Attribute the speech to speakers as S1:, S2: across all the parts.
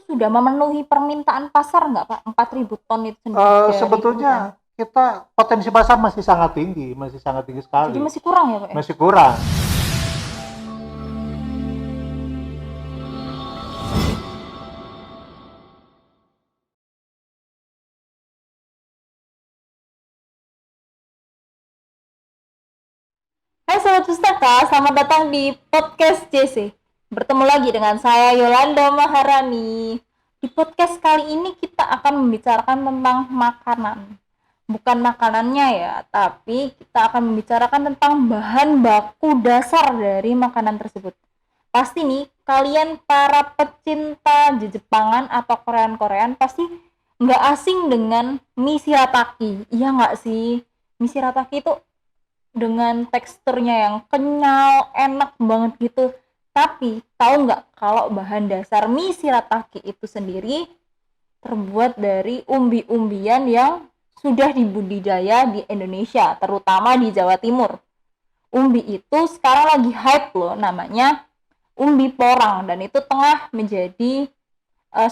S1: sudah memenuhi permintaan pasar nggak Pak? 4.000 ton itu sendiri dari hutan.
S2: Sebetulnya kita potensi pasar masih sangat tinggi
S1: Jadi
S2: sekali.
S1: masih kurang ya Pak?
S2: Masih kurang.
S1: Hai Sobat Pustaka, selamat datang di podcast JC. Bertemu lagi dengan saya Yolanda Maharani. Di podcast kali ini kita akan membicarakan tentang makanan. Bukan makanannya ya, tapi kita akan membicarakan tentang bahan baku dasar dari makanan tersebut. Pasti nih, kalian para pecinta Jepangan atau Korean pasti nggak asing dengan mie shirataki. Iya nggak sih? Mie shirataki itu dengan teksturnya yang kenyal, enak banget gitu. Tapi tahu nggak kalau bahan dasar mie shirataki itu sendiri terbuat dari umbi-umbian yang sudah dibudidaya di Indonesia, terutama di Jawa Timur. Umbi itu sekarang lagi hype loh, namanya umbi porang, dan itu tengah menjadi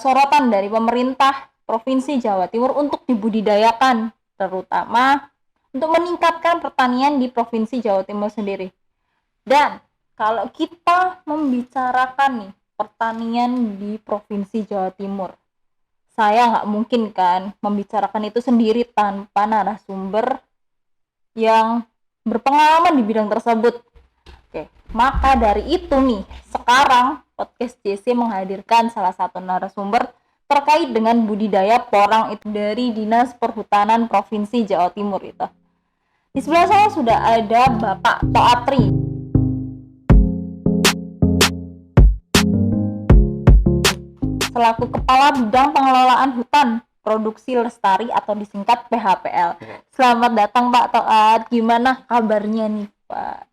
S1: sorotan dari pemerintah Provinsi Jawa Timur untuk dibudidayakan, terutama untuk meningkatkan pertanian di Provinsi Jawa Timur sendiri. Dan kalau kita membicarakan nih pertanian di Provinsi Jawa Timur, saya nggak mungkin kan membicarakan itu sendiri tanpa narasumber yang berpengalaman di bidang tersebut. Oke, maka dari itu nih, sekarang podcast JC menghadirkan salah satu narasumber terkait dengan budidaya porang itu dari Dinas Perhutanan Provinsi Jawa Timur itu. Di sebelah saya sudah ada Bapak Toatri selaku Kepala Bidang Pengelolaan Hutan Produksi Lestari atau disingkat PHPL. Selamat datang Pak Toat. Gimana kabarnya nih Pak?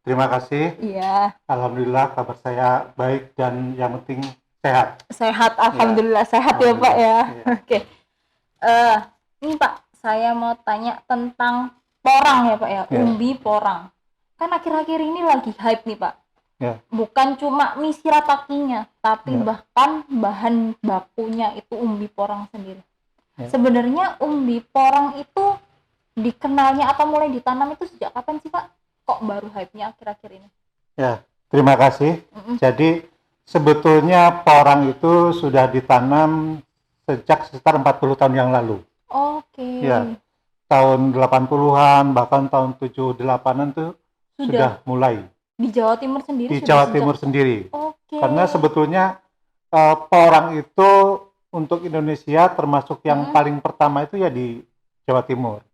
S2: Terima kasih.
S1: Iya.
S2: Alhamdulillah kabar saya baik dan yang penting sehat.
S1: Sehat, alhamdulillah sehat ya Pak ya. Oke. Ini Pak, saya mau tanya tentang porang ya Pak ya, umbi porang. Kan akhir-akhir ini lagi hype nih Pak.
S2: Ya.
S1: Bukan cuma mie shiratakinya, tapi bahkan bahan bakunya itu umbi porang sendiri. Ya. Sebenarnya umbi porang itu dikenalnya atau mulai ditanam itu sejak kapan sih Pak? Kok baru hype-nya akhir-akhir ini?
S2: Ya, terima kasih. Jadi sebetulnya porang itu sudah ditanam sejak sekitar 40 tahun yang lalu.
S1: Oke.
S2: Ya. Tahun 80-an bahkan tahun 78-an tuh sudah mulai.
S1: Di Jawa Timur sendiri?
S2: Di Jawa Timur sendiri.
S1: Oke.
S2: Karena sebetulnya porang itu untuk Indonesia termasuk yang paling pertama itu ya di Jawa Timur.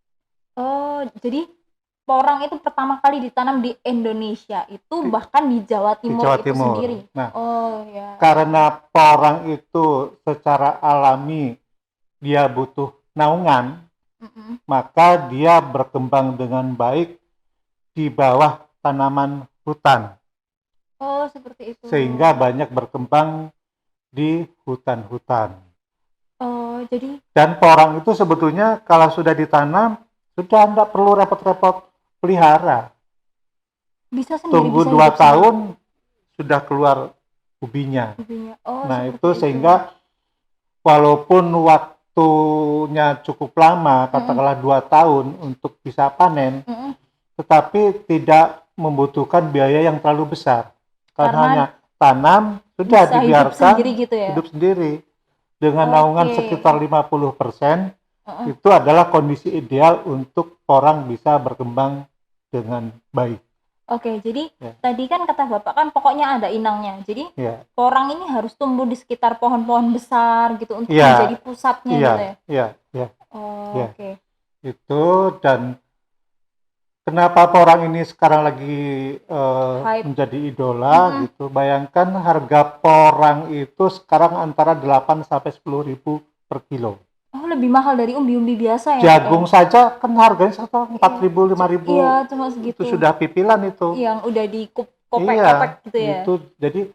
S1: Oh, jadi porang itu pertama kali ditanam di Indonesia itu bahkan di Jawa Timur, sendiri.
S2: Nah, karena porang itu secara alami dia butuh naungan, maka dia berkembang dengan baik di bawah tanaman hutan.
S1: Oh, seperti itu.
S2: Sehingga banyak berkembang di hutan-hutan.
S1: Oh, jadi. Dan
S2: porang itu sebetulnya kalau sudah ditanam, sudah tidak perlu repot-repot pelihara.
S1: Bisa sendiri.
S2: Tunggu 2 tahun sudah keluar ubinya.
S1: Oh,
S2: nah itu sehingga walaupun waktunya cukup lama, katakanlah 2 tahun untuk bisa panen, tetapi tidak membutuhkan biaya yang terlalu besar. Karena hanya tanam, sudah dibiarkan hidup sendiri. Dengan naungan sekitar 50%, itu adalah kondisi ideal untuk porang bisa berkembang dengan baik.
S1: Oke, jadi tadi kan kata Bapak kan pokoknya ada inangnya. Jadi porang ini harus tumbuh di sekitar pohon-pohon besar gitu untuk menjadi pusatnya gitu ya?
S2: Iya.
S1: Oke.
S2: Itu, dan kenapa porang ini sekarang lagi menjadi idola gitu. Bayangkan harga porang itu sekarang antara 8 sampai 10.000 per kilo.
S1: Oh, lebih mahal dari umbi-umbi biasa ya?
S2: Jagung saja kan harganya sekitar 4.000, 5.000.
S1: Iya, cuma segitu.
S2: Itu sudah pipilan itu.
S1: Yang udah dikopek-kopek gitu ya?
S2: Itu, jadi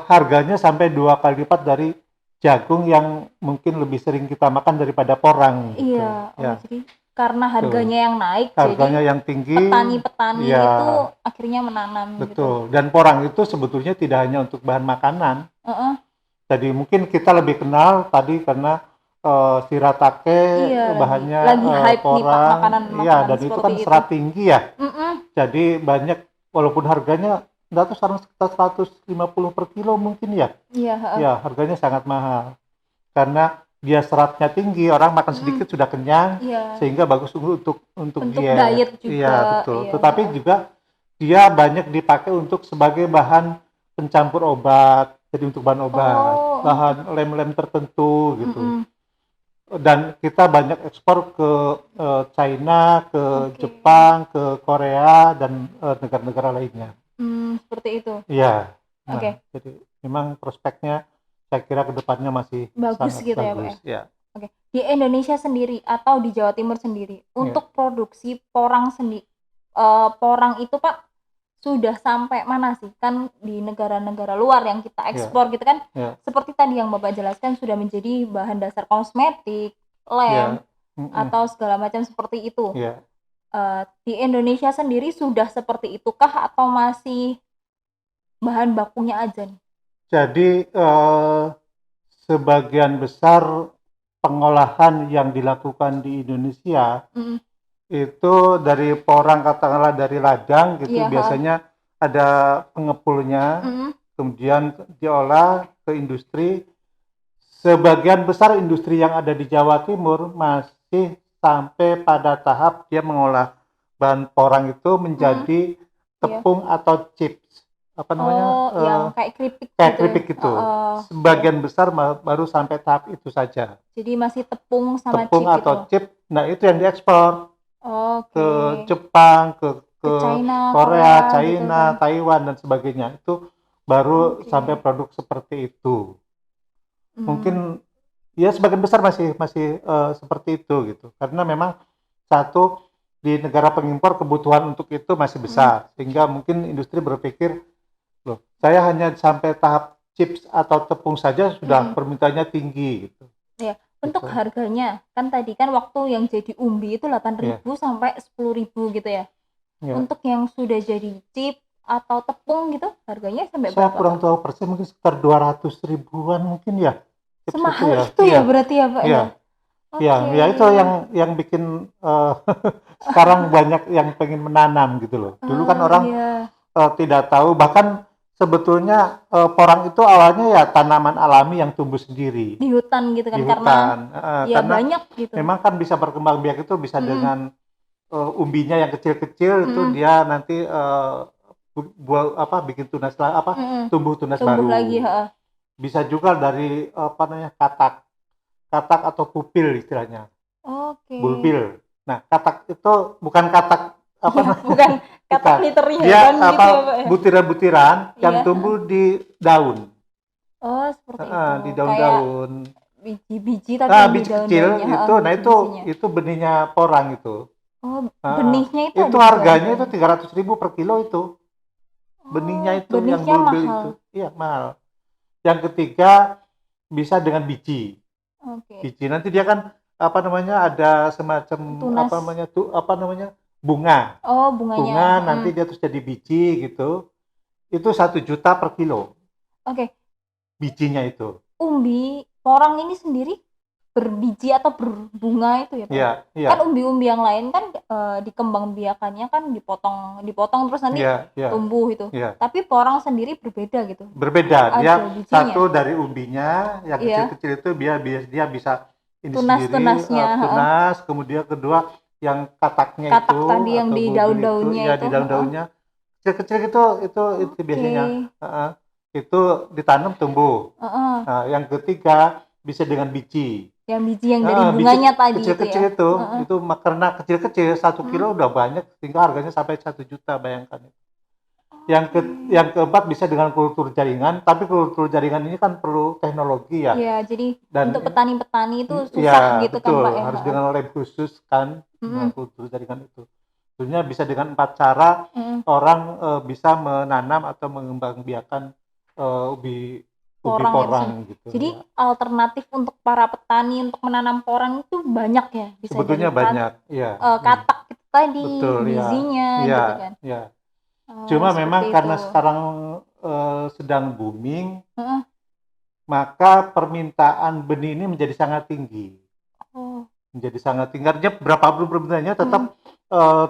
S2: harganya sampai 2 kali lipat dari jagung yang mungkin lebih sering kita makan daripada porang. Gitu.
S1: Iya, jadi karena harganya yang naik,
S2: harganya
S1: jadi
S2: yang tinggi,
S1: petani-petani itu akhirnya menanam.
S2: Betul, gitu. Dan porang itu sebetulnya tidak hanya untuk bahan makanan, Jadi mungkin kita lebih kenal tadi karena shiratake
S1: Iya,
S2: bahannya
S1: lagi hype nih Pak
S2: porang, iya,
S1: makanan-makanan
S2: dan itu
S1: seperti
S2: kan
S1: itu.
S2: serat tinggi ya.
S1: Mm-mm.
S2: Jadi banyak, walaupun harganya nggak tahu sekarang sekitar 150 per kilo mungkin ya.
S1: Iya, heeh.
S2: Ya, harganya sangat mahal. Karena dia seratnya tinggi, orang makan
S1: Mm-mm.
S2: sedikit sudah kenyang,
S1: Iya,
S2: sehingga bagus untuk
S1: untuk
S2: diet.
S1: diet juga,
S2: Iya, betul.
S1: iya,
S2: Tetapi
S1: heeh.
S2: juga dia banyak dipakai untuk sebagai bahan pencampur obat, jadi untuk bahan obat,
S1: Oh, oke.
S2: bahan lem-lem tertentu gitu.
S1: Mm-mm.
S2: Dan kita banyak ekspor ke China, ke
S1: Oke.
S2: Jepang, ke Korea, dan negara-negara lainnya.
S1: Seperti itu.
S2: Iya. Nah,
S1: Oke,
S2: jadi memang prospeknya saya kira ke depannya masih
S1: bagus
S2: sangat
S1: gitu ya Pak
S2: bagus.
S1: ya.
S2: Ya.
S1: Oke, di Indonesia sendiri atau di Jawa Timur sendiri,
S2: Ya.
S1: untuk produksi porang itu Pak sudah sampai mana sih? Kan di negara-negara luar yang kita
S2: Ya.
S1: ekspor gitu kan,
S2: Ya.
S1: seperti tadi yang Bapak jelaskan sudah menjadi bahan dasar kosmetik, lem,
S2: Ya. Mm-mm.
S1: atau segala macam seperti itu.
S2: Ya.
S1: Di Indonesia sendiri sudah seperti itukah atau masih bahan bakunya aja nih?
S2: Jadi sebagian besar pengolahan yang dilakukan di Indonesia
S1: Mm,
S2: itu dari porang, katakanlah dari ladang gitu,
S1: iya, ha.
S2: biasanya ada pengepulnya,
S1: Mm,
S2: kemudian diolah ke industri. Sebagian besar industri yang ada di Jawa Timur masih sampai pada tahap dia mengolah bahan porang itu
S1: mm,
S2: menjadi
S1: iya.
S2: tepung atau chips, apa namanya,
S1: Oh, yang kayak keripik
S2: kayak
S1: gitu ya?
S2: keripik itu.
S1: Oke.
S2: Sebagian besar baru sampai tahap itu saja,
S1: Jadi masih tepung sama
S2: tepung
S1: chip
S2: atau
S1: itu.
S2: chip. Nah, itu yang diekspor
S1: Oke.
S2: ke Jepang,
S1: Ke
S2: ke
S1: China,
S2: Korea,
S1: Korea gitu
S2: China,
S1: kan.
S2: Taiwan, dan sebagainya. Itu baru
S1: Oke.
S2: sampai produk seperti itu.
S1: Hmm.
S2: Mungkin ya sebagian besar masih masih seperti itu gitu. Karena memang satu, di negara pengimpor kebutuhan untuk itu masih
S1: Hmm.
S2: besar, sehingga mungkin industri berpikir, loh, saya hanya sampai tahap chips atau tepung saja sudah
S1: Hmm.
S2: permintaannya tinggi gitu.
S1: Ya, untuk
S2: Gitu.
S1: harganya kan tadi kan waktu yang jadi umbi itu
S2: Ya,
S1: 8.000 sampai 10.000 gitu ya.
S2: ya.
S1: Untuk yang sudah jadi chip atau tepung gitu harganya sampai
S2: Saya
S1: berapa,
S2: kurang
S1: Pak?
S2: tahu persen, mungkin sekitar 200 ribuan mungkin ya. Chips itu
S1: Semahal
S2: ya.
S1: itu ya
S2: Iya,
S1: berarti ya, Pak
S2: iya.
S1: ya?
S2: Ya,
S1: Oke.
S2: ya itu yang bikin sekarang banyak yang pengen menanam gitu loh. Dulu kan
S1: Oh,
S2: orang
S1: iya.
S2: tidak tahu, bahkan sebetulnya porang itu awalnya ya tanaman alami yang tumbuh sendiri
S1: Di hutan gitu
S2: di
S1: kan karena
S2: hutan.
S1: ya
S2: Karena
S1: banyak gitu.
S2: memang kan bisa berkembang biak itu bisa
S1: Mm-mm.
S2: dengan umbinya yang kecil-kecil itu
S1: Mm-mm.
S2: dia nanti bikin tunas
S1: Mm-mm.
S2: tumbuh tunas
S1: Tumbuh lagi,
S2: baru.
S1: heeh.
S2: Bisa juga dari apa namanya katak atau pupil istilahnya,
S1: Oke.
S2: bulbil. Nah, katak itu bukan katak apa
S1: Ya,
S2: namanya,
S1: bukan katak
S2: bukan.
S1: literally
S2: Dia
S1: hewan gitu
S2: apa,
S1: ya, Pak ya?
S2: butiran-butiran yang
S1: Iya, heeh.
S2: tumbuh di daun.
S1: Oh, seperti itu.
S2: Di
S1: Kayak
S2: daun-daun.
S1: biji-biji tapi yang di
S2: Biji kecil
S1: daun-daunnya, heeh,
S2: itu, nah
S1: biji-bijinya.
S2: itu benihnya porang itu.
S1: Oh,
S2: Heeh.
S1: benihnya itu
S2: Itu
S1: ada juga
S2: harganya itu
S1: harganya.
S2: 300 ribu per kilo itu. Benihnya
S1: Oh,
S2: itu yang
S1: benihnya
S2: bulbil
S1: mahal.
S2: itu. Iya, mahal. Yang ketiga bisa dengan biji.
S1: Oke.
S2: Biji nanti dia kan apa namanya, ada semacam
S1: Tunas.
S2: apa namanya, bunga.
S1: Oh, bunganya.
S2: Bunga nanti
S1: Mm.
S2: dia terus jadi biji gitu. Itu 1 juta per kilo
S1: Oke.
S2: bijinya itu.
S1: Umbi porang ini sendiri berbiji atau berbunga itu ya, Pak?
S2: Iya, iya.
S1: Kan umbi-umbi yang lain kan dikembangbiakannya kan dipotong terus nanti
S2: Iya, iya.
S1: tumbuh itu.
S2: Iya.
S1: Tapi porang sendiri berbeda gitu.
S2: Berbeda, dia
S1: Ada bijinya.
S2: satu dari umbinya yang
S1: Iya,
S2: kecil-kecil itu dia bisa ini sendiri,
S1: tunas-tunasnya, heeh.
S2: tunas, kemudian kedua yang kataknya
S1: Katak
S2: itu
S1: tadi yang
S2: atau
S1: di
S2: bulbil itu
S1: daun-daunnya
S2: ya
S1: itu,
S2: di
S1: heeh.
S2: daun-daunnya kecil-kecil itu
S1: Oke.
S2: biasanya, itu ditanam tumbuh.
S1: Heeh.
S2: Nah, yang ketiga bisa dengan biji.
S1: Yang biji yang dari
S2: Biji
S1: bunganya tadi itu ya.
S2: kecil-kecil
S1: Heeh.
S2: itu karena kecil-kecil 1 kilo
S1: Hmm.
S2: udah banyak sehingga harganya sampai 1 juta, bayangkan.
S1: Oke.
S2: Yang keempat bisa dengan kultur jaringan, tapi kultur jaringan ini kan perlu teknologi ya.
S1: Iya, jadi
S2: Dan
S1: untuk petani-petani itu susah
S2: ya
S1: gitu kan, Pak
S2: betul,
S1: ya.
S2: harus
S1: Heeh.
S2: dengan lab khusus kan,
S1: Mm-mm.
S2: kultur jaringan itu. Sebenarnya bisa dengan 4 cara
S1: Mm-mm.
S2: orang bisa menanam atau mengembangbiakan ubi
S1: Porang itu sendiri.
S2: porang gitu
S1: Jadi
S2: ya.
S1: alternatif untuk para petani untuk menanam porang itu banyak ya. Bisa dari
S2: Sebetulnya banyak, ya.
S1: katak itu tadi,
S2: Betul ya.
S1: bijinya
S2: Ya,
S1: gitu kan.
S2: ya.
S1: Oh,
S2: Cuma
S1: seperti
S2: memang
S1: itu.
S2: karena sekarang sedang booming,
S1: Heeh.
S2: maka permintaan benih ini menjadi sangat tinggi.
S1: Oh.
S2: Menjadi sangat tinggi. Artinya berapapun permintaannya tetap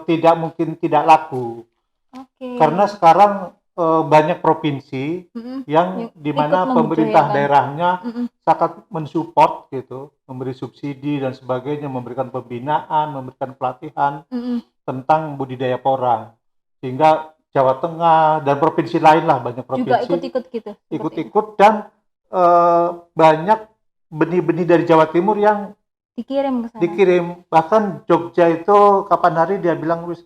S2: tidak mungkin tidak laku.
S1: Oke.
S2: Karena sekarang banyak provinsi
S1: Yang
S2: yang di
S1: ikut
S2: mana pemerintah
S1: membudidayakan.
S2: daerahnya sangat mensupport gitu, memberi subsidi dan sebagainya, memberikan pembinaan, memberikan pelatihan tentang budidaya porang. Sehingga Jawa Tengah dan provinsi lain lah, banyak
S1: Juga
S2: provinsi
S1: ikut-ikut gitu. seperti itu.
S2: ikut-ikut dan banyak benih-benih dari Jawa Timur yang
S1: Dikirim ke sana.
S2: dikirim. Bahkan Jogja itu kapan hari dia bilang, wis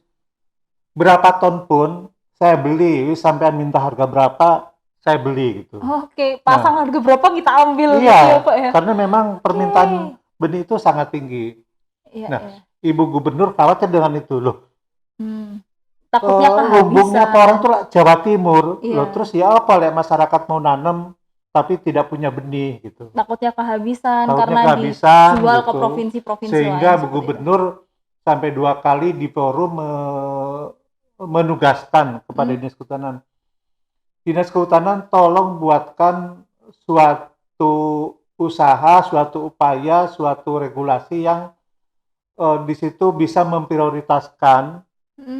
S2: berapa ton pun saya beli, wis sampean minta harga berapa saya beli gitu.
S1: Oke, pasang harga berapa kita ambil gitu
S2: Iya,
S1: ya Pak ya.
S2: karena memang permintaan benih itu sangat tinggi.
S1: Iya,
S2: Nah,
S1: iya.
S2: Ibu Gubernur khawatir dengan itu loh.
S1: Takutnya
S2: Lumbungnya
S1: kehabisan.
S2: porang tuh Jawa Timur.
S1: Iya.
S2: Loh, terus ya apa lek masyarakat mau nanam tapi tidak punya benih gitu.
S1: Takutnya kehabisan
S2: Takutnya
S1: karena
S2: kehabisan
S1: dijual ke
S2: gitu.
S1: provinsi-provinsi lain.
S2: Sehingga Bu
S1: seperti itu.
S2: Gubernur sampai 2 kali di forum menugaskan kepada Dinas Kehutanan. Dinas Kehutanan tolong buatkan suatu usaha, suatu upaya, suatu regulasi yang di situ bisa memprioritaskan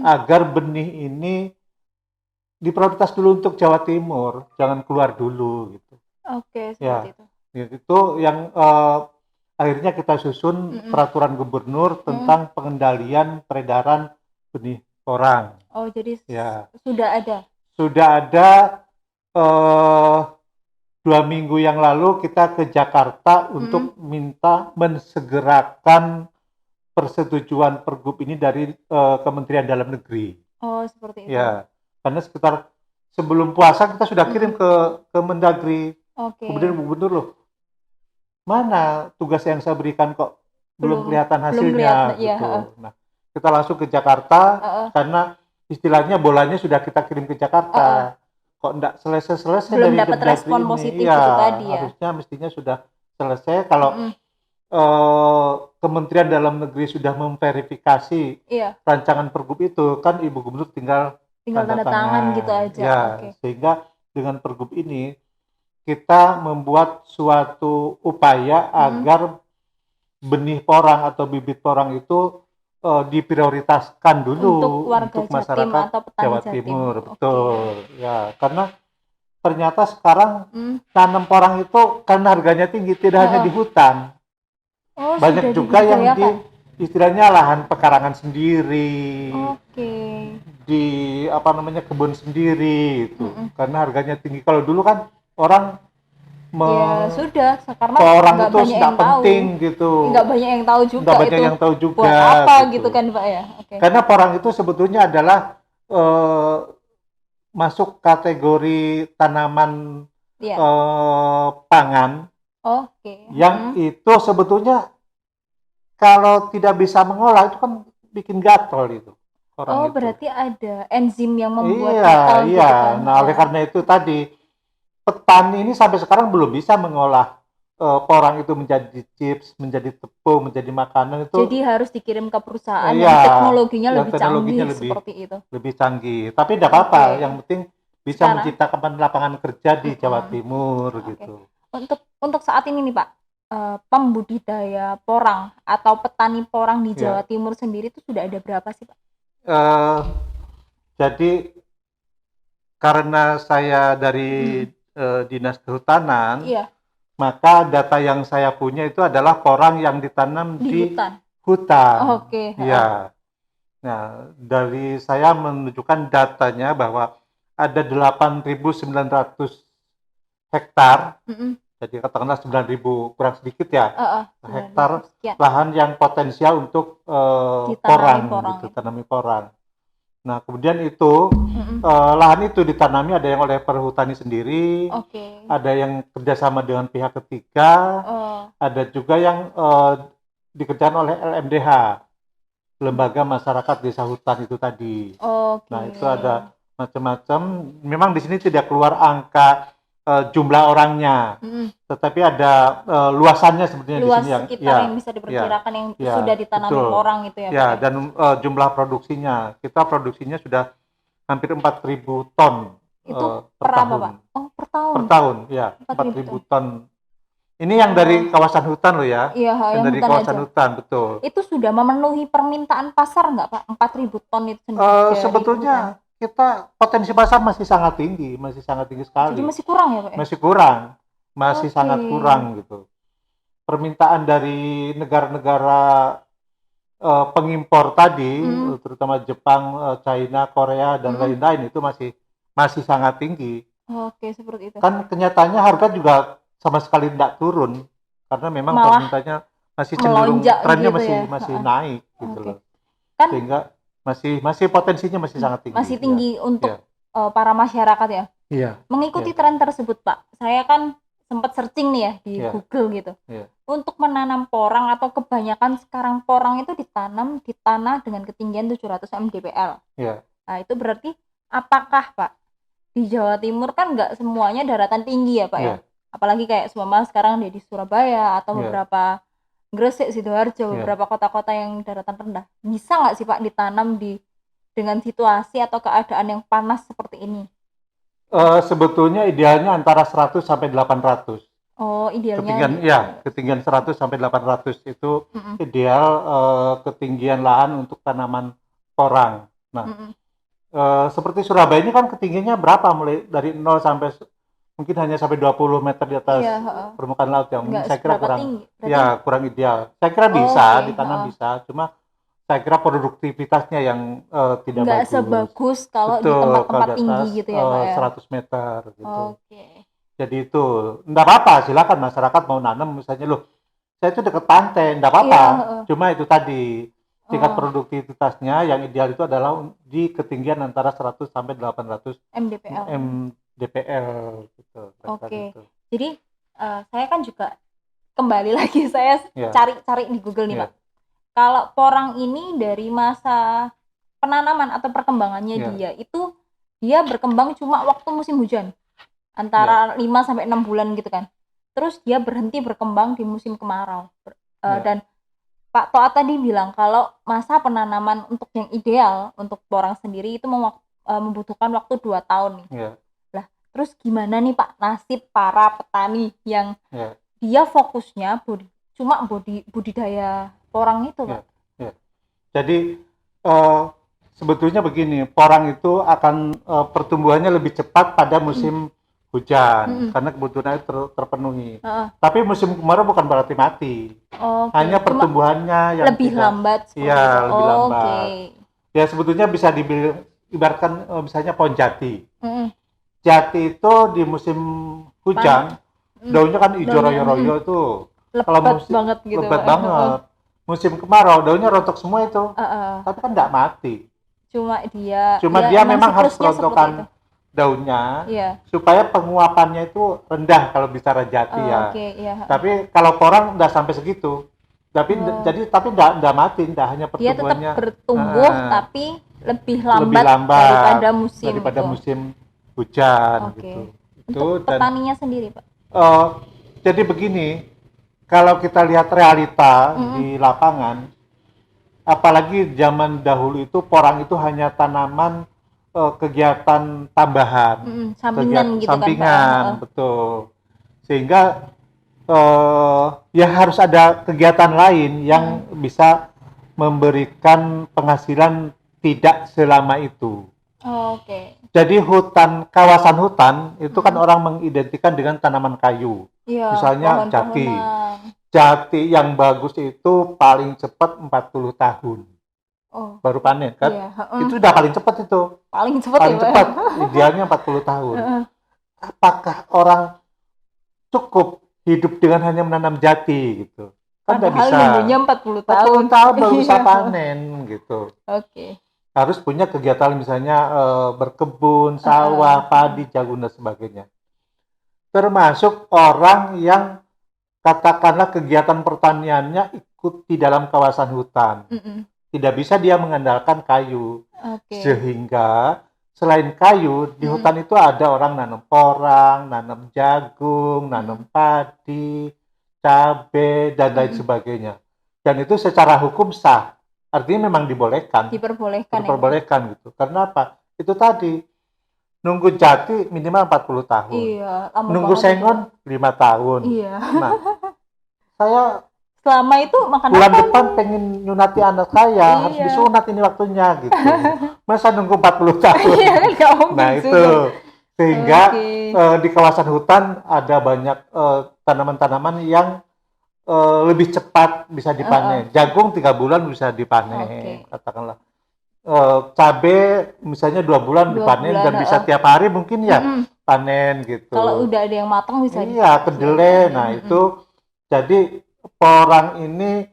S2: agar benih ini diprioritas dulu untuk Jawa Timur, jangan keluar dulu gitu.
S1: Oke,
S2: Ya,
S1: seperti itu.
S2: itu yang akhirnya kita susun peraturan gubernur tentang pengendalian peredaran benih porang.
S1: Oh, jadi
S2: Ya,
S1: sudah ada.
S2: sudah ada 2 minggu yang lalu kita ke Jakarta untuk minta mensegerakan persetujuan pergub ini dari Kementerian Dalam Negeri.
S1: Oh, seperti itu.
S2: Ya, karena sekitar sebelum puasa kita sudah kirim ke Mendagri.
S1: Oke.
S2: Kemudian Gubernur loh, mana tugas yang saya berikan kok belum kelihatan hasilnya gitu. Nah, kita langsung ke Jakarta karena istilahnya bolanya sudah kita kirim ke Jakarta. Kok enggak selesai-selesai
S1: Belum
S2: dari
S1: dapat
S2: Mendagri
S1: respon
S2: ini.
S1: positif
S2: Iya,
S1: itu tadi ya.
S2: harusnya mestinya sudah selesai kalau Kementerian Dalam Negeri sudah memverifikasi rancangan pergub itu, kan Ibu Gubernur tinggal
S1: tanda tangan gitu aja.
S2: Ya, sehingga dengan pergub ini kita membuat suatu upaya agar benih porang atau bibit porang itu diprioritaskan dulu untuk masyarakat
S1: atau petani
S2: Jawa
S1: Jatim.
S2: Timur. Betul. Ya, karena ternyata sekarang tanam porang itu karena harganya tinggi, tidak hanya di hutan. Banyak juga yang di istilahnya lahan pekarangan sendiri. Di kebun sendiri itu. Karena harganya tinggi. Kalau dulu kan orang
S1: ya sudah, karena
S2: porang itu tidak penting gitu.
S1: Nggak banyak yang tahu juga.
S2: Nggak banyak yang tahu juga.
S1: Buat apa gitu kan Pak ya?
S2: Karena porang itu sebetulnya adalah masuk kategori tanaman pangan. Yang itu sebetulnya kalau tidak bisa mengolah itu kan bikin gatal itu. Itu.
S1: Berarti ada enzim yang membuat
S2: gatal
S1: gitu kan.
S2: Nah, oleh karena itu tadi petani ini sampai sekarang belum bisa mengolah porang itu menjadi chips, menjadi tepung, menjadi makanan itu.
S1: Jadi harus dikirim ke perusahaan yang teknologinya lebih canggih seperti itu.
S2: Lebih canggih. Tapi tidak apa-apa, yang penting bisa menciptakan lapangan kerja di Jawa Timur gitu.
S1: Untuk saat ini nih Pak, pembudidaya porang atau petani porang di Jawa Timur sendiri itu sudah ada berapa sih Pak?
S2: Jadi karena saya dari Dinas Kehutanan, maka data yang saya punya itu adalah porang yang ditanam di hutan. Ya. Nah, dari saya menunjukkan datanya bahwa ada 8.900 hektar. Jadi katakanlah 9.000 kurang sedikit ya, hektar lahan yang potensial untuk tanami porang. Nah, kemudian itu lahan itu ditanami ada yang oleh perhutani sendiri, ada yang kerjasama dengan pihak ketiga, ada juga yang dikerjakan oleh LMDH, Lembaga Masyarakat Desa Hutan itu tadi. Nah, itu ada macam-macam. Memang di sini tidak keluar angka jumlah orangnya, tetapi ada luasannya sebetulnya di sini
S1: yang bisa diperkirakan yang sudah ditanami porang itu ya.
S2: Ya, dan jumlah produksinya kita produksinya sudah hampir 4.000 ton
S1: Itu
S2: per
S1: per apa,
S2: tahun.
S1: Pak? Oh, per tahun.
S2: Per tahun, ya,
S1: 4.000
S2: 4.000 ton. Ini yang dari kawasan hutan loh ya.
S1: Iya,
S2: Yang
S1: yang
S2: dari
S1: hutan
S2: kawasan
S1: aja.
S2: hutan, betul.
S1: Itu sudah memenuhi permintaan pasar nggak, Pak? 4.000 ton itu sendiri dari hutan.
S2: Sebetulnya kita potensi pasar masih sangat tinggi sekali.
S1: Jadi masih kurang ya, Pak?
S2: Masih sangat kurang gitu. Permintaan dari negara-negara pengimpor tadi, terutama Jepang, China, Korea dan lain-lain itu masih sangat tinggi.
S1: Oke, seperti itu.
S2: Kan kenyataannya harga juga sama sekali tidak turun karena memang
S1: Malah
S2: permintaannya masih cenderung
S1: melonjak
S2: trennya
S1: gitu ya.
S2: masih naik gitu loh.
S1: Kan
S2: Sehingga masih potensinya masih sangat tinggi.
S1: masih tinggi
S2: ya.
S1: untuk para masyarakat ya.
S2: Iya.
S1: Mengikuti tren tersebut, Pak. Saya kan sempat searching nih ya di Google gitu. Untuk menanam porang atau kebanyakan sekarang porang itu ditanam di tanah dengan ketinggian 700 mdpl. Nah, itu berarti apakah, Pak, di Jawa Timur kan nggak semuanya daratan tinggi ya, Pak ya? Apalagi kayak seumpama sekarang di Surabaya atau beberapa Gresik, Sidoarjo, beberapa kota-kota yang daratan rendah. Bisa nggak sih, Pak, ditanam dengan situasi atau keadaan yang panas seperti ini?
S2: Sebetulnya idealnya antara 100 sampai 800.
S1: Oh, idealnya
S2: ketinggian 100 sampai 800 itu ideal ketinggian lahan untuk tanaman porang. Nah, seperti Surabaya ini kan ketinggiannya berapa, mulai dari 0 sampai mungkin hanya sampai 20 meter di atas permukaan laut ya. Saya kira kurang ideal. Saya kira bisa ditanam bisa, cuma saya kira produktivitasnya yang tidak
S1: nggak
S2: bagus.
S1: Sebagus kalau di tempat-tempat tinggi gitu ya, Pak ya.
S2: 100 meter gitu. Jadi itu enggak apa-apa, silakan masyarakat mau nanam misalnya, loh saya itu dekat pantai, enggak apa-apa. Cuma itu tadi tingkat produktivitasnya yang ideal itu adalah di ketinggian antara 100 sampai 800 mdpl gitu.
S1: Gitu. Jadi saya kan juga kembali lagi saya cari di Google nih, Pak. Kalau porang ini dari masa penanaman atau perkembangannya dia berkembang cuma waktu musim hujan. Antara 5 sampai 6 bulan gitu kan. Terus dia berhenti berkembang di musim kemarau. Dan Pak Toat tadi bilang kalau masa penanaman untuk yang ideal untuk porang sendiri itu membutuhkan waktu 2 tahun nih. Lah, terus gimana nih, Pak, nasib para petani yang dia fokusnya cuma budidaya porang itu, Pak?
S2: Jadi sebetulnya begini, porang itu akan pertumbuhannya lebih cepat pada musim hujan karena kebutuhannya terpenuhi. Tapi musim kemarau bukan berarti mati. Hanya pertumbuhannya yang
S1: lebih lambat.
S2: Iya, lebih lambat. Ya sebetulnya bisa ibaratkan misalnya pohon jati. Jati itu di musim hujan daunnya kan hijau royo-royo itu.
S1: Lebat banget gitu.
S2: Lebat banget. Musim kemarau daunnya rontok semua itu. Tapi kan nggak mati.
S1: Cuma dia
S2: memang harus rontokan daunnya supaya penguapannya itu rendah kalau bicara jati Tapi kalau porang udah sampai segitu. Tapi enggak mati, enggak hanya pertumbuhannya.
S1: Dia tetap bertumbuh tapi lebih lambat daripada
S2: musim hujan gitu.
S1: Untuk petaninya sendiri, Pak.
S2: Jadi begini, kalau kita lihat realita di lapangan, apalagi zaman dahulu itu porang itu hanya tanaman kegiatan tambahan, sampingan, betul. Sehingga ya harus ada kegiatan lain yang bisa memberikan penghasilan tidak selama itu. Jadi kawasan hutan itu kan orang mengidentikan dengan tanaman kayu. Misalnya jati yang bagus itu paling cepat 40 tahun. Baru panen kan? Itu udah paling cepat itu.
S1: Paling cepat.
S2: Idealnya 40 tahun. Apakah orang cukup hidup dengan hanya menanam jati gitu? Kan nggak bisa.
S1: Nunggunya 40 tahun.
S2: 40 tahun baru bisa panen gitu. Harus punya kegiatan misalnya berkebun, sawah, padi, jagung dan sebagainya. Termasuk orang yang katakanlah kegiatan pertaniannya ikut di dalam kawasan hutan. Tidak bisa dia mengandalkan kayu. Sehingga selain kayu, di hutan itu ada orang nanam porang, nanam jagung, nanam padi, cabai, dan lain sebagainya. Dan itu secara hukum sah. Artinya memang diperbolehkan
S1: gitu.
S2: Karena apa? Itu tadi, nunggu jati minimal 40 tahun.
S1: Iya, lama
S2: Nunggu
S1: banget
S2: sengon 5 tahun.
S1: Iya.
S2: Nah, saya
S1: Selama itu makan
S2: bulan
S1: apa
S2: depan
S1: nih?
S2: pengen nyunati anak saya, harus
S1: Iya.
S2: disunat ini waktunya gitu. Masa nunggu 40 tahun?
S1: Iya kan nggak mungkin
S2: Nah, itu
S1: juga.
S2: sehingga
S1: Oke.
S2: di kawasan hutan ada banyak tanaman-tanaman yang lebih cepat bisa dipanen. Jagung 3 bulan bisa dipanen,
S1: Oke.
S2: katakanlah. Cabe misalnya 2 bulan
S1: 2
S2: dipanen
S1: bulan,
S2: dan bisa tiap hari mungkin ya
S1: Mm-mm.
S2: panen
S1: Kalau
S2: gitu.
S1: udah ada yang matang bisa
S2: Iya,
S1: bisa
S2: kedelai.
S1: dipanen.
S2: Nah,
S1: Mm-mm.
S2: itu jadi porang ini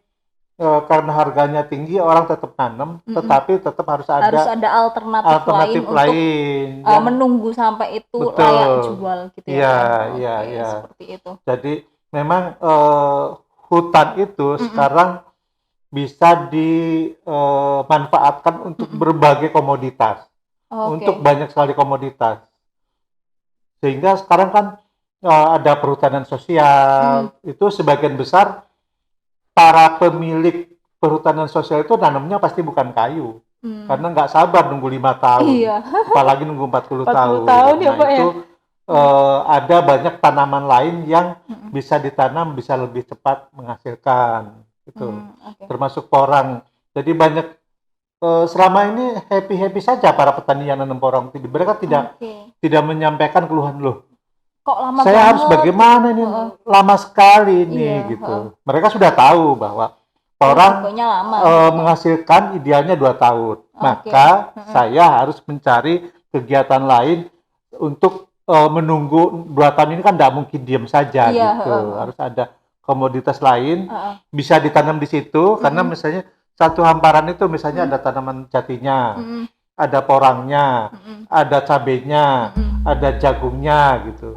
S2: karena harganya tinggi orang tetap tanam,
S1: Mm-mm.
S2: tetapi tetap harus
S1: Harus
S2: ada
S1: ada alternatif lain
S2: alternatif
S1: untuk
S2: lain yang
S1: menunggu sampai itu layak
S2: betul.
S1: jual gitu ya
S2: Iya,
S1: Pak.
S2: iya,
S1: Oke,
S2: iya.
S1: seperti itu.
S2: Jadi memang hutan itu
S1: Mm-mm.
S2: sekarang bisa dimanfaatkan untuk
S1: Mm-mm.
S2: berbagai komoditas, untuk
S1: Oke.
S2: banyak sekali komoditas. Sehingga sekarang kan ada perhutanan sosial, itu sebagian besar para pemilik perhutanan sosial itu nanamnya pasti bukan kayu. Karena nggak sabar nunggu 5 tahun,
S1: Iya.
S2: apalagi nunggu 40
S1: 40
S2: tahun.
S1: tahun ya
S2: Nah,
S1: Pak ya.
S2: itu ada banyak tanaman lain yang bisa ditanam, bisa lebih cepat menghasilkan. Gitu.
S1: Oke.
S2: Termasuk porang. Jadi banyak selama ini happy-happy saja para petani yang nanam porang. Mereka tidak menyampaikan keluhan, loh,
S1: Kok lama
S2: saya
S1: banget?
S2: harus bagaimana ini, lama sekali ini
S1: Iya,
S2: gitu. Mereka sudah tahu bahwa porang
S1: pokoknya lama gitu kan.
S2: menghasilkan idealnya 2 tahun. Maka saya harus mencari kegiatan lain untuk menunggu 2 tahun ini kan tidak mungkin diam saja
S1: Iya,
S2: gitu. Harus ada komoditas lain bisa ditanam di situ karena misalnya satu hamparan itu misalnya ada tanaman jatinya, ada porangnya, ada cabenya, ada jagungnya gitu.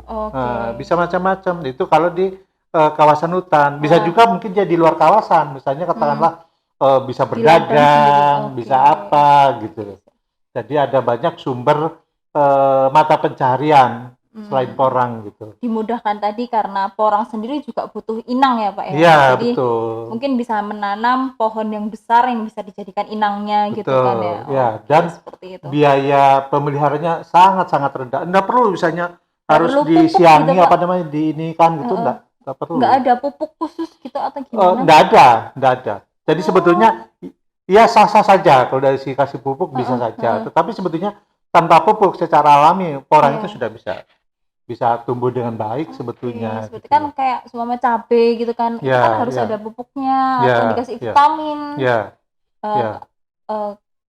S2: Bisa macam-macam. Itu kalau di kawasan hutan. Bisa juga mungkin dia di luar kawasan. Misalnya katakanlah bisa berdagang, bisa apa gitu. Jadi ada banyak sumber mata pencaharian selain porang gitu.
S1: Dimudahkan tadi karena porang sendiri juga butuh inang ya Pak ya.
S2: Iya,
S1: Jadi
S2: betul.
S1: mungkin bisa menanam pohon yang besar yang bisa dijadikan inangnya gitu kan ya.
S2: Ya, dan
S1: seperti itu.
S2: biaya pemeliharanya sangat-sangat rendah. Enggak perlu misalnya harus
S1: perlu pupuk
S2: disiangi
S1: gitu,
S2: apa
S1: Pak.
S2: namanya di ini kan gitu enggak perlu.
S1: Nggak ada pupuk khusus gitu atau gimana?
S2: Enggak ada. Jadi sebetulnya ya sah-sah saja kalau dari si kasih pupuk bisa saja. Tetapi sebetulnya tanpa pupuk secara alami porang itu sudah bisa tumbuh dengan baik sebetulnya.
S1: Seperti
S2: Gitu.
S1: kan kayak seumpama cabai gitu kan, itu kan harus ada pupuknya atau dikasih vitamin.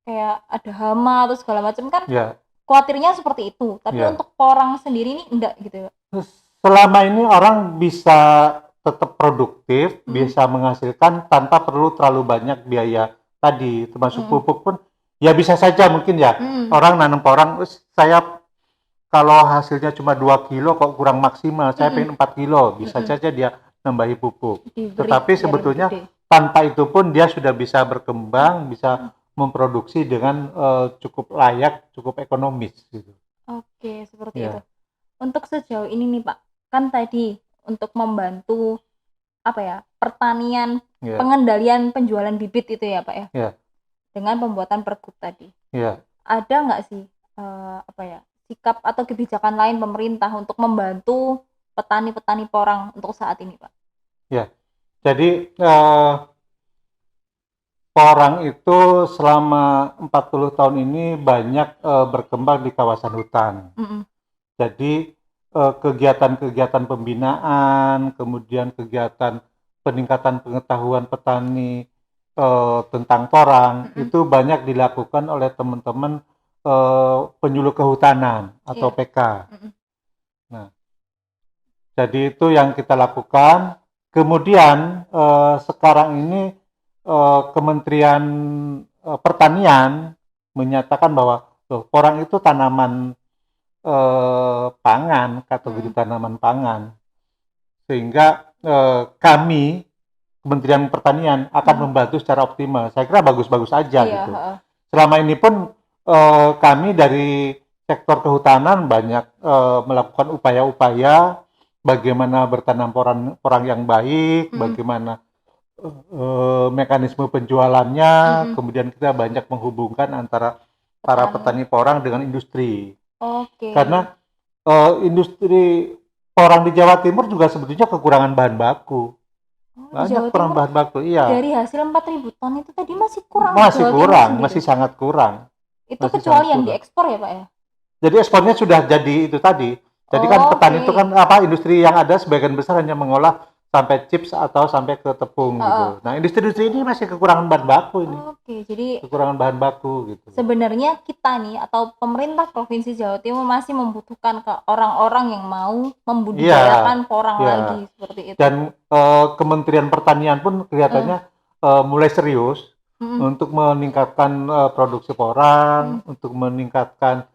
S1: Kayak ada hama atau segala macam kan. Khawatirnya seperti itu. Tapi untuk porang sendiri ini enggak gitu ya.
S2: Selama ini orang bisa tetap produktif, bisa menghasilkan tanpa perlu terlalu banyak biaya tadi, termasuk pupuk pun ya bisa saja mungkin ya. Orang nanam porang, saya kalau hasilnya cuma 2 kilo kok kurang maksimal, saya pengen 4 kilo, bisa saja dia nambahi pupuk. Tetapi sebetulnya tanpa itu pun dia sudah bisa berkembang, bisa memproduksi dengan cukup layak, cukup ekonomis gitu.
S1: Oke, seperti itu. Untuk sejauh ini nih Pak, kan tadi untuk membantu apa ya, pertanian, pengendalian penjualan bibit itu ya Pak ya. Dengan pembuatan pergub tadi. Ada nggak sih apa ya, sikap atau kebijakan lain pemerintah untuk membantu petani-petani porang untuk saat ini Pak?
S2: Ya, jadi porang itu selama 40 tahun ini banyak berkembang di kawasan hutan. Jadi kegiatan-kegiatan pembinaan, kemudian kegiatan peningkatan pengetahuan petani tentang porang itu banyak dilakukan oleh teman-teman penyuluh kehutanan atau PK. Nah, jadi itu yang kita lakukan. Kemudian sekarang ini Kementerian Pertanian menyatakan bahwa porang itu tanaman pangan, kategori tanaman pangan, sehingga kami Kementerian Pertanian akan membantu secara optimal. Saya kira bagus-bagus aja gitu. Selama ini pun kami dari sektor kehutanan banyak melakukan upaya-upaya bagaimana bertanam porang yang baik, bagaimana mekanisme penjualannya, kemudian kita banyak menghubungkan antara para petani porang dengan industri.
S1: Oke.
S2: Karena industri porang di Jawa Timur juga sebetulnya kekurangan bahan baku.
S1: Oh, di
S2: Banyak
S1: Jawa
S2: kurang
S1: Timur
S2: bahan baku, iya.
S1: dari hasil 4.000 ton itu tadi masih kurang di
S2: Masih
S1: Jawa Timur
S2: kurang,
S1: sendiri.
S2: masih sangat kurang.
S1: Itu
S2: Masih sangat
S1: kecuali yang
S2: kurang.
S1: diekspor ya, Pak ya?
S2: Jadi ekspornya sudah jadi itu tadi. Jadi kan petani itu
S1: Oke.
S2: kan industri yang ada sebagian besar hanya mengolah sampai chips atau sampai ke tepung
S1: Heeh.
S2: gitu. Nah, industri-industri ini masih kekurangan bahan baku ini.
S1: Oke, jadi
S2: Kekurangan bahan baku gitu.
S1: sebenarnya kita nih atau pemerintah Provinsi Jawa Timur masih membutuhkan ke orang-orang yang mau membudidayakan porang
S2: iya.
S1: lagi seperti itu.
S2: Dan Kementerian Pertanian pun kelihatannya mulai serius
S1: Mm-mm.
S2: untuk meningkatkan produksi porang, untuk meningkatkan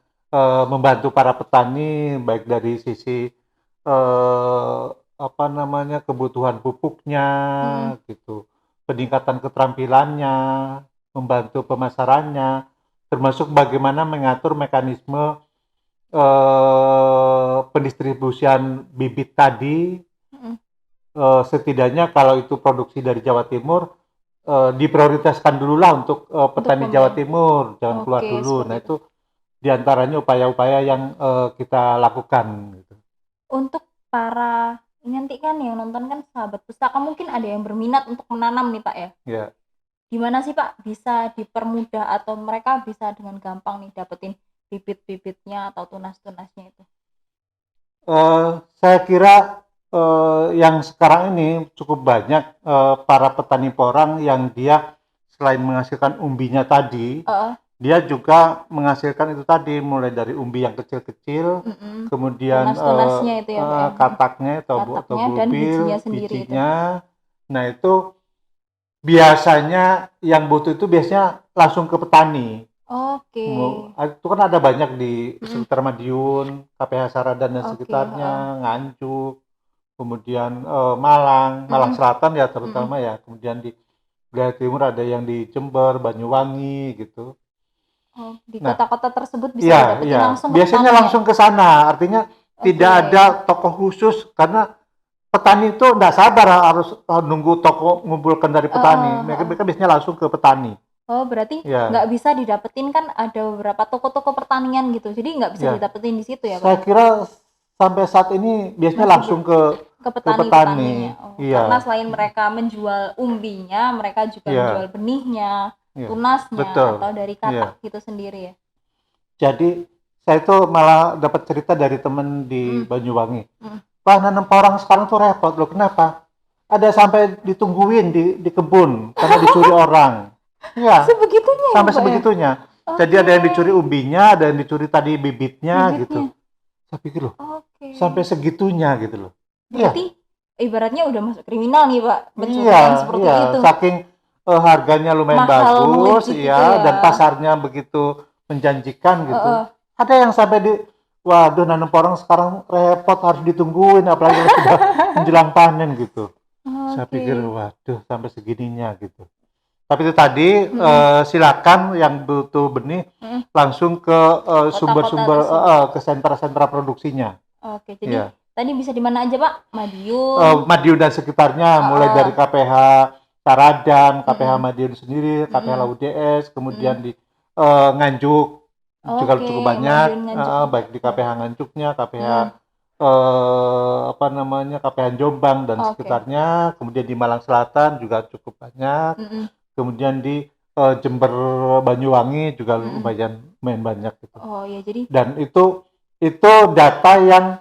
S2: membantu para petani baik dari sisi kebutuhan pupuknya gitu, peningkatan keterampilannya, membantu pemasarannya, termasuk bagaimana mengatur mekanisme pendistribusian bibit tadi. Setidaknya kalau itu produksi dari Jawa Timur diprioritaskan dulu lah untuk petani Jawa Timur, jangan keluar dulu. Nah, itu diantaranya upaya-upaya yang kita lakukan gitu.
S1: Untuk para ini nanti kan yang nonton kan sahabat pustaka mungkin ada yang berminat untuk menanam nih Pak ya.
S2: Ya.
S1: Gimana sih Pak bisa dipermudah atau mereka bisa dengan gampang nih dapetin bibit-bibitnya atau tunas-tunasnya itu?
S2: Saya kira yang sekarang ini cukup banyak para petani porang yang dia selain menghasilkan umbinya tadi, dia juga menghasilkan itu tadi mulai dari umbi yang kecil-kecil, kemudian
S1: tunas-tunasnya itu ya Pak ya?
S2: kataknya atau
S1: dan
S2: bubil,
S1: bijinya sendiri itu.
S2: Nah, itu biasanya yang butuh itu biasanya langsung ke petani.
S1: Oke.
S2: Itu kan ada banyak di sekitar Madiun, KPH Saradan dan sekitarnya, Nganjuk, kemudian Malang Selatan ya terutama ya, kemudian di Wilayah Timur ada yang di Jember, Banyuwangi gitu.
S1: Di kota-kota tersebut bisa didapetin langsung ke
S2: biasanya
S1: petani
S2: langsung ke sana, artinya tidak ada toko khusus karena petani itu nggak sabar harus nunggu toko ngumpulkan dari petani. Mereka biasanya langsung ke petani.
S1: Oh, berarti nggak bisa didapetin kan ada beberapa toko-toko pertanian gitu, jadi nggak bisa didapetin di situ ya Pak?
S2: Saya kira sampai saat ini biasanya langsung ke petani.
S1: Karena selain mereka menjual umbinya, mereka juga menjual benihnya, tunasnya, atau dari katak gitu sendiri ya.
S2: Jadi saya itu malah dapat cerita dari temen di Banyuwangi. Pak, nanam porang sekarang tuh repot loh. Kenapa? Ada sampai ditungguin di kebun karena dicuri orang. Ya.
S1: Sebegitunya.
S2: Sampai sebegitunya. Jadi ada yang dicuri umbinya, ada yang dicuri tadi bibitnya. Gitu. Saya pikir loh, sampai segitunya gitu loh.
S1: Berarti ibaratnya udah masuk kriminal nih Pak, pencurian seperti itu.
S2: Saking harganya lumayan bagus, dan pasarnya begitu menjanjikan gitu. Ada yang sampai waduh, nanam porang sekarang repot, harus ditungguin, apalagi kalau sudah menjelang panen gitu. Saya pikir waduh, sampai segininya gitu. Tapi itu tadi silakan yang butuh benih langsung ke sumber-sumber ke sentra-sentra produksinya.
S1: Oke, jadi tadi bisa di mana aja Pak? Madiun.
S2: Madiun dan sekitarnya, mulai dari KPH Saradan, KPH Madiun sendiri, KPH Laudes, kemudian di Nganjuk juga cukup banyak, baik di KPH Nganjuknya, KPH KPH Jombang dan sekitarnya, kemudian di Malang Selatan juga cukup banyak. Kemudian di Jember, Banyuwangi juga lumayan banyak gitu.
S1: Jadi
S2: dan itu data yang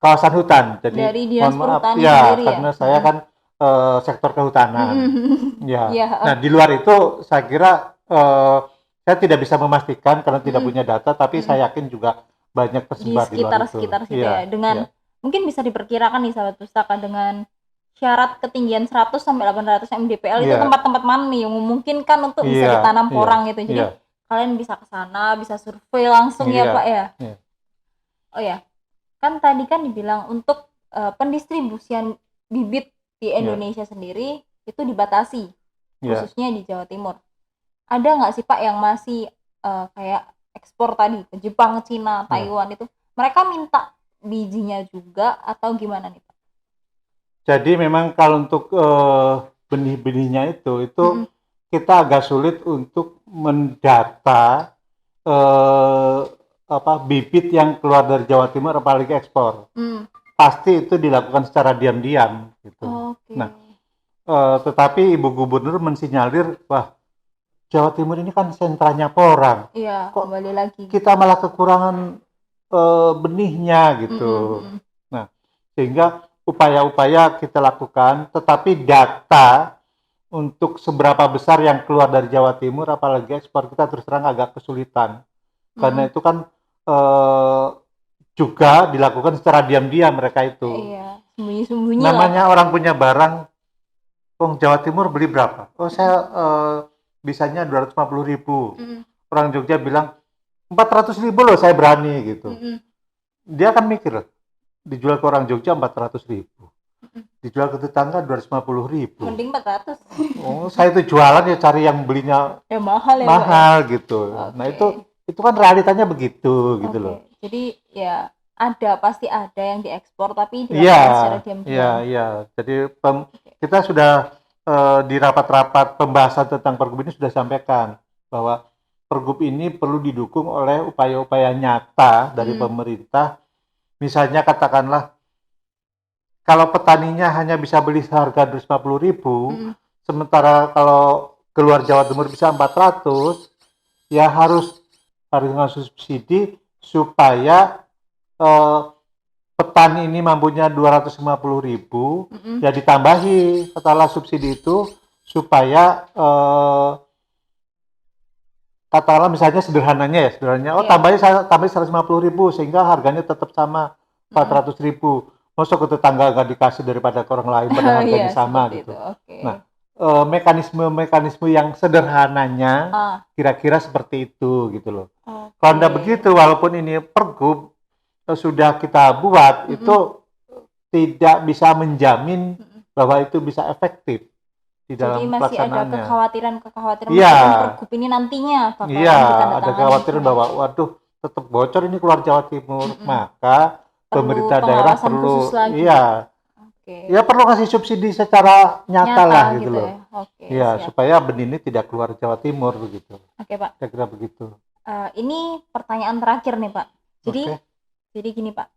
S2: kawasan hutan. Jadi
S1: dari Dinas Perhutani
S2: sendiri karena saya kan sektor kehutanan. Nah, di luar itu saya kira saya tidak bisa memastikan karena tidak punya data, tapi saya yakin juga banyak tersebar di
S1: sekitar situ ya. Dengan mungkin bisa diperkirakan nih sahabat pustaka, dengan syarat ketinggian 100 sampai 800 mdpl itu tempat-tempat mana nih yang memungkinkan untuk bisa ditanam porang gitu. Jadi kalian bisa ke sana, bisa survei langsung ya Pak ya. Oh ya. Kan tadi kan dibilang untuk pendistribusian bibit di Indonesia sendiri itu dibatasi, khususnya di Jawa Timur. Ada nggak sih Pak yang masih kayak ekspor tadi ke Jepang, Cina, Taiwan itu mereka minta bijinya juga atau gimana nih Pak?
S2: Jadi memang kalau untuk benih-benihnya itu kita agak sulit untuk mendata bibit yang keluar dari Jawa Timur apalagi ekspor. Pasti itu dilakukan secara diam-diam gitu.
S1: Oke.
S2: Nah, tetapi Ibu Gubernur mensinyalir, wah, Jawa Timur ini kan sentranya porang.
S1: Iya,
S2: Kok
S1: kembali lagi.
S2: kita malah kekurangan benihnya gitu. Nah, sehingga upaya-upaya kita lakukan, tetapi data untuk seberapa besar yang keluar dari Jawa Timur, apalagi ekspor, kita terus terang agak kesulitan. Karena itu kan juga dilakukan secara diam-diam mereka itu.
S1: Iya, sembunyi-sembunyi lah.
S2: Namanya orang punya barang, Jawa Timur beli berapa? Oh, saya bisanya 250.000. Orang Jogja bilang 400.000 loh, saya berani gitu. Dia kan mikir, dijual ke orang Jogja 400.000, dijual ke tetangga 250.000.
S1: Mending 400.
S2: Oh, saya itu jualan ya cari yang belinya
S1: mahal ya,
S2: mahal gitu.
S1: Okay.
S2: Nah itu kan realitanya begitu gitu loh.
S1: Jadi ya pasti ada yang diekspor tapi dilakukan secara diam-diam.
S2: Iya. Jadi kita sudah di rapat-rapat pembahasan tentang Pergub ini sudah sampaikan bahwa Pergub ini perlu didukung oleh upaya-upaya nyata dari pemerintah. Misalnya katakanlah kalau petaninya hanya bisa beli seharga 250.000, sementara kalau keluar Jawa Timur bisa 400, ya harus dengan subsidi supaya petani ini mampunya 250.000, ya ditambahi setelah subsidi itu supaya katakanlah misalnya sederhananya tambahin 150.000 sehingga harganya tetap sama 400.000. Masuk ke tetangga nggak dikasih daripada ke orang lain pada harganya sama gitu. Nah, mekanisme yang sederhananya kira-kira seperti itu gitu loh. Kalau nggak begitu, walaupun ini Pergub sudah kita buat, itu tidak bisa menjamin bahwa itu bisa efektif di dalam pelaksanaannya.
S1: Jadi masih ada kekhawatiran Pergub ini nantinya bakalan ditandatangani.
S2: Ada kekhawatiran bahwa waduh tetap bocor ini keluar Jawa Timur, maka pemerintah daerah perlu perlu kasih subsidi secara nyata lah gitu loh. Supaya benih ini tidak keluar Jawa Timur begitu. Oke, Pak. Kira-kira begitu.
S1: Ini pertanyaan terakhir nih, Pak. Jadi gini, Pak.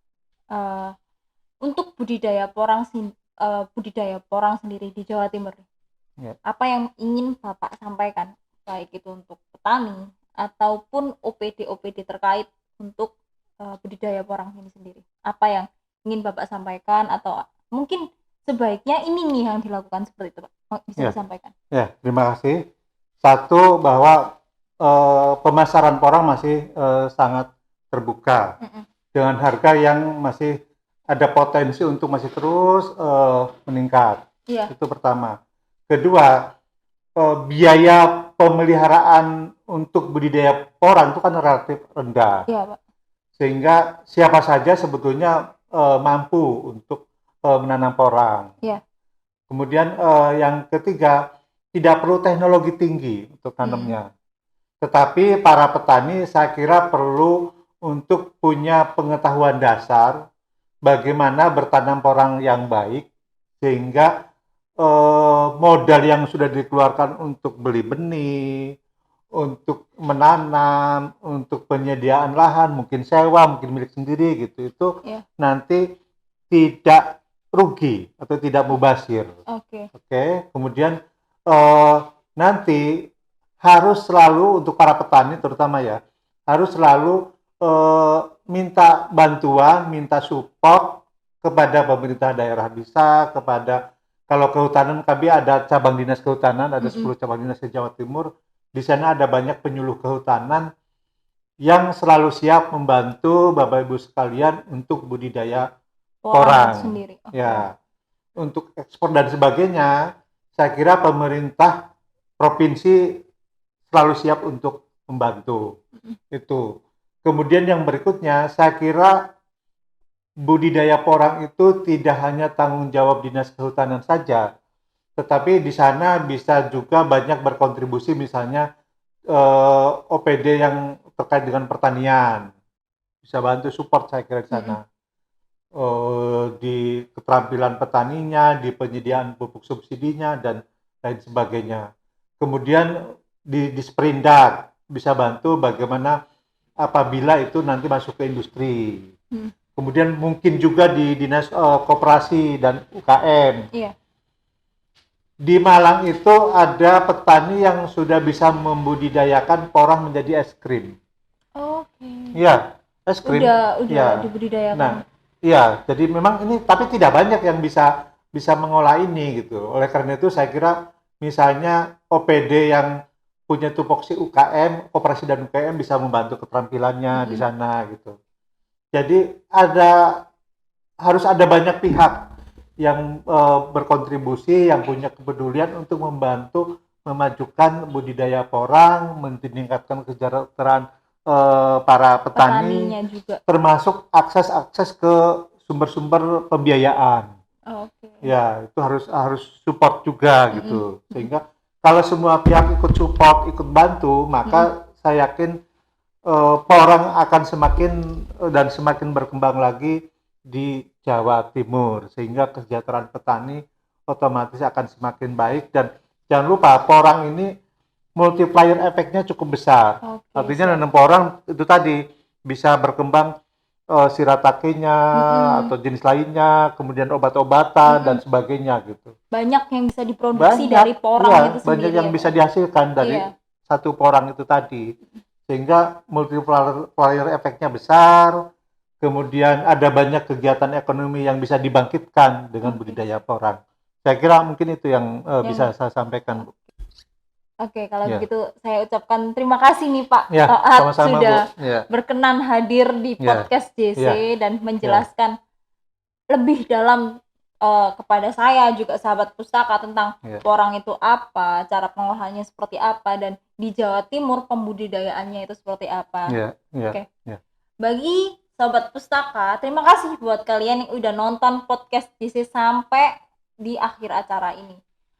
S1: Untuk budidaya porang sendiri di Jawa Timur. Apa yang ingin Bapak sampaikan, baik itu untuk petani ataupun OPD terkait untuk budidaya porang ini sendiri? Apa yang ingin Bapak sampaikan, atau mungkin sebaiknya ini nih yang dilakukan seperti itu, Pak? Bisa disampaikan?
S2: Ya, terima kasih. Satu, bahwa pemasaran porang masih sangat terbuka dengan harga yang masih ada potensi untuk masih terus meningkat. Itu pertama. Kedua, biaya pemeliharaan untuk budidaya porang itu kan relatif rendah.
S1: Pak.
S2: Sehingga siapa saja sebetulnya mampu untuk menanam porang. Kemudian yang ketiga, tidak perlu teknologi tinggi untuk tanamnya. Tetapi para petani saya kira perlu untuk punya pengetahuan dasar bagaimana bertanam porang yang baik, sehingga modal yang sudah dikeluarkan untuk beli benih, untuk menanam, untuk penyediaan lahan, mungkin sewa, mungkin milik sendiri gitu, itu nanti tidak rugi atau tidak mubazir. Kemudian nanti harus selalu untuk para petani terutama harus selalu minta bantuan, minta support kepada pemerintah daerah, bisa kepada, kalau kehutanan kami ada cabang dinas kehutanan, ada 10 cabang dinas di Jawa Timur. Di sana ada banyak penyuluh kehutanan yang selalu siap membantu Bapak Ibu sekalian untuk budidaya porang sendiri. Untuk ekspor dan sebagainya, saya kira pemerintah provinsi selalu siap untuk membantu. Itu. Kemudian yang berikutnya, saya kira budidaya porang itu tidak hanya tanggung jawab dinas kehutanan saja, tetapi di sana bisa juga banyak berkontribusi, misalnya OPD yang terkait dengan pertanian bisa bantu support saya kira di sana. Di keterampilan petaninya, di penyediaan pupuk subsidinya dan lain sebagainya. Kemudian di Sprindak bisa bantu bagaimana apabila itu nanti masuk ke industri. Kemudian mungkin juga di dinas koperasi dan UKM.
S1: Iya.
S2: Di Malang itu ada petani yang sudah bisa membudidayakan porang menjadi es krim.
S1: Oke.
S2: Iya, es krim.
S1: Udah
S2: Ya.
S1: dibudidayakan.
S2: Nah, iya, jadi memang ini tapi tidak banyak yang bisa mengolah ini gitu. Oleh karena itu saya kira misalnya OPD yang punya tupoksi UKM, koperasi dan UKM bisa membantu keterampilannya di sana gitu. Jadi harus ada banyak pihak yang berkontribusi, yang punya kepedulian untuk membantu memajukan budidaya porang, meningkatkan kesejahteraan para petani,
S1: Petaninya juga.
S2: termasuk akses ke sumber-sumber pembiayaan.
S1: Oke.
S2: Ya, itu harus support juga gitu. Sehingga kalau semua pihak ikut support, ikut bantu, maka saya yakin porang akan semakin berkembang lagi di Jawa Timur, sehingga kesejahteraan petani otomatis akan semakin baik. Dan jangan lupa porang ini multiplier efeknya cukup besar. Artinya nanam porang itu tadi bisa berkembang siratakenya atau jenis lainnya, kemudian obat-obatan dan sebagainya gitu.
S1: Banyak yang bisa diproduksi dari porang itu sendiri.
S2: Banyak yang bisa dihasilkan dari satu porang itu tadi. Sehingga multiplier efeknya besar, kemudian ada banyak kegiatan ekonomi yang bisa dibangkitkan dengan budidaya porang. Saya kira mungkin itu yang bisa saya sampaikan, Bu.
S1: Oke, kalau begitu saya ucapkan terima kasih nih Pak
S2: Toat
S1: sudah berkenan hadir di podcast JC dan menjelaskan lebih dalam kepada saya juga sahabat pustaka tentang porang itu apa, cara pengolahannya seperti apa, dan di Jawa Timur pembudidayaannya itu seperti apa. Oke. Bagi sahabat pustaka, terima kasih buat kalian yang udah nonton podcast JC sampai di akhir acara ini.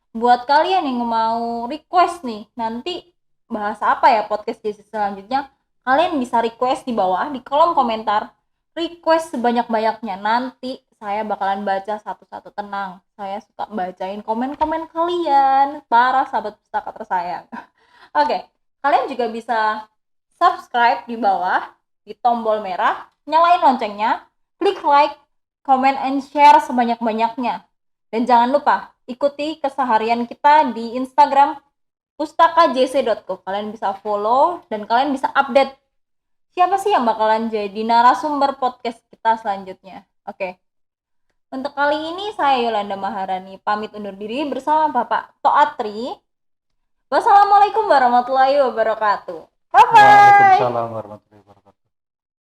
S1: Buat kalian yang mau request nih, nanti bahas apa ya podcast JC selanjutnya, kalian bisa request di bawah di kolom komentar. Request sebanyak-banyaknya, nanti saya bakalan baca satu-satu. Tenang, saya suka bacain komen-komen kalian, para sahabat pustaka tersayang. Oke, kalian juga bisa subscribe di bawah, di tombol merah, nyalain loncengnya, klik like, comment, and share sebanyak-banyaknya. Dan jangan lupa, ikuti keseharian kita di Instagram pustakajc.co. Kalian bisa follow dan kalian bisa update siapa sih yang bakalan jadi narasumber podcast kita selanjutnya. Oke. Untuk kali ini saya Yolanda Maharani pamit undur diri bersama Bapak Toatri. Wassalamualaikum warahmatullahi wabarakatuh. Bye bye.
S2: Waalaikumsalam warahmatullahi wabarakatuh.